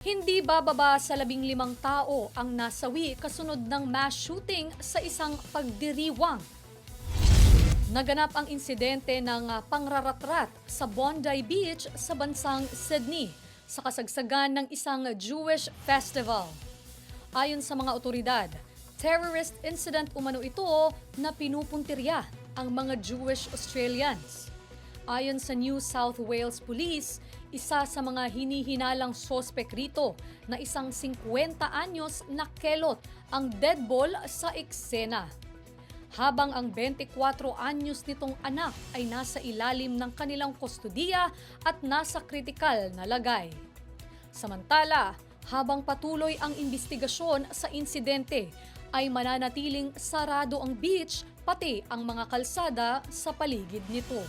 Hindi bababa sa 15 tao ang nasawi kasunod ng mass shooting sa isang pagdiriwang. Naganap ang insidente ng pangraratrat sa Bondi Beach sa bansang Sydney sa kasagsagan ng isang Jewish festival. Ayon sa mga otoridad, terrorist incident umano ito na pinupuntirya ang mga Jewish Australians. Ayon sa New South Wales Police, isa sa mga hinihinalang sospek rito na isang 50 anyos na kelot ang deadball sa eksena. Habang ang 24 anyos nitong anak ay nasa ilalim ng kanilang kustudiya at nasa kritikal na lagay. Samantala, habang patuloy ang investigasyon sa insidente, ay mananatiling sarado ang beach pati ang mga kalsada sa paligid nito.